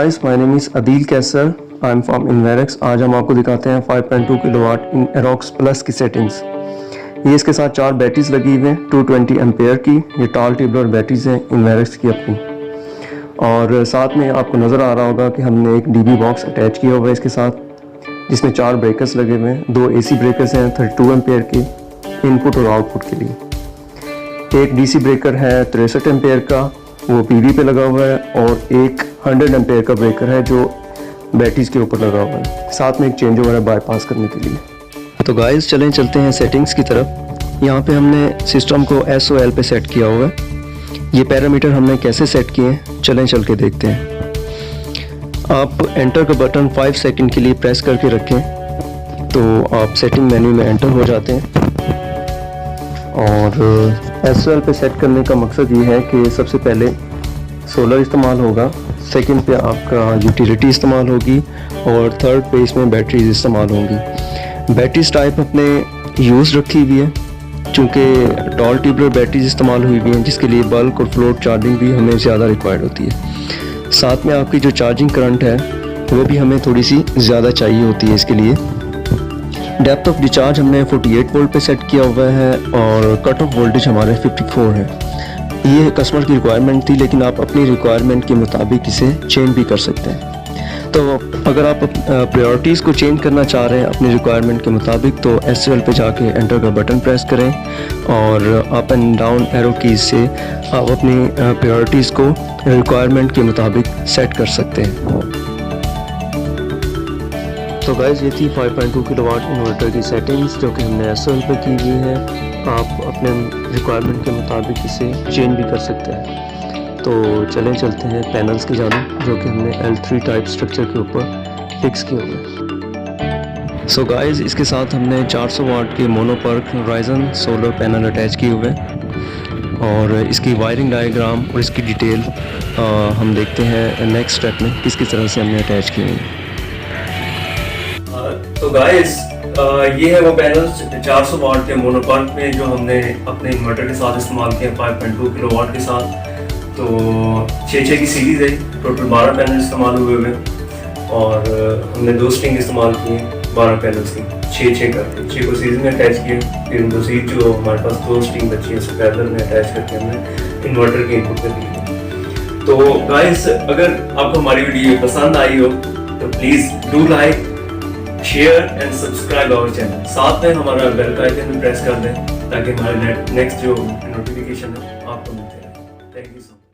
Guys, my name is Adeel Qaiser, I am from Inverex. आज हम आपको दिखाते हैं 5.2 किलोवाट इन एरोक्स प्लस की सेटिंग्स। ये इसके साथ 4 बैटरीज लगी हुई हैं 220 एम्पेयर की। ये टॉल ट्यूबलर बैटरीज हैं इन्वेरेक्स की अपनी। और साथ में आपको नज़र आ रहा होगा कि हमने एक डीबी बॉक्स अटैच किया हुआ है इसके साथ, जिसमें 4 ब्रेकर्स लगे हुए हैं। 2 AC ब्रेकर्स हैं 32 एम्पेयर के इनपुट और आउटपुट के लिए। एक DC ब्रेकर है 63 एम्पेयर का, वो PV पे लगा हुआ है। और एक 100 एम्पेयर का ब्रेकर है जो बैटरीज के ऊपर लगा हुआ है। साथ में एक चेंज ओवर है बाईपास करने के लिए। तो गाइस चलते हैं सेटिंग्स की तरफ। यहाँ पे हमने सिस्टम को SOL पे सेट किया हुआ है। ये पैरामीटर हमने कैसे सेट किए हैं चल के देखते हैं। आप एंटर का बटन 5 सेकंड के लिए प्रेस करके रखें तो आप सेटिंग मेन्यू में एंटर हो जाते हैं। और SOL पे सेट करने का मकसद ये है कि सबसे पहले सोलर इस्तेमाल होगा, सेकंड पे आपका यूटिलिटी इस्तेमाल होगी और थर्ड पे इसमें बैटरीज इस्तेमाल होंगी। बैटरीज टाइप अपने यूज़ रखी हुई है, चूँकि टॉल ट्यूबलर बैटरीज इस्तेमाल हुई हुई हैं जिसके लिए बल्क और फ्लोट चार्जिंग भी हमें ज़्यादा रिक्वायर्ड होती है। साथ में आपकी जो चार्जिंग करंट है वो भी हमें थोड़ी सी ज़्यादा चाहिए होती है इसके लिए। डेप्थ ऑफ डिस्चार्ज हमने 48 वोल्ट पे सेट किया हुआ है और कट ऑफ वोल्टेज हमारे 54 है। ये कस्टमर की रिक्वायरमेंट थी, लेकिन आप अपनी रिक्वायरमेंट के मुताबिक इसे चेंज भी कर सकते हैं। तो अगर आप प्रायोरिटीज़ को चेंज करना चाह रहे हैं अपनी रिक्वायरमेंट के मुताबिक तो SOL पे जाके एंटर का बटन प्रेस करें और up and down arrow keys से आप अपनी प्रायोरिटीज़ को रिक्वायरमेंट के मुताबिक सेट कर सकते हैं। तो गाइस ये थी 5.2 किलोवाट इन्वर्टर की सेटिंग्स जो कि हमने SOL पे की हुई है। आप अपने रिक्वायरमेंट के मुताबिक इसे चेंज भी कर सकते हैं। तो चलते हैं पैनल्स की जानिब जो कि हमने L3 टाइप स्ट्रक्चर के ऊपर फिक्स किए हुए। सो गाइस इसके साथ हमने 400 वाट के mono PERC Ryzen solar panel attach किए हुए और इसकी वायरिंग डायग्राम और इसकी डिटेल हम देखते हैं नेक्स्ट स्टेप में किस तरह से हमने अटैच किए हैं। तो गाइस ये है वो पैनल्स 400 वाट के मोनोपर्क में जो हमने अपने इन्वर्टर के साथ इस्तेमाल किया 5.2 किलोवाट के साथ। तो 6 की सीरीज़ है, टोटल 12 पैनल इस्तेमाल हुए हुए और हमने 2 स्ट्रिंग इस्तेमाल किए 12 पैनल्स की 6 करके 6 को सीरीज में अटैच किए। फिर उनको सीरीज जो हमारे पास 2 स्ट्रिंग बची है उसे पैरेलल में अटैच करके हमने इन्वर्टर के इनपुट पर दी। तो गाइस अगर आपको हमारी वीडियो पसंद आई हो तो please do like, share and subscribe our channel. साथ में हमारा बेल का आइकन भी प्रेस कर दें ताकि हमारे नेक्स्ट जो नोटिफिकेशन है आपको मिलते रहे। Thank you so much.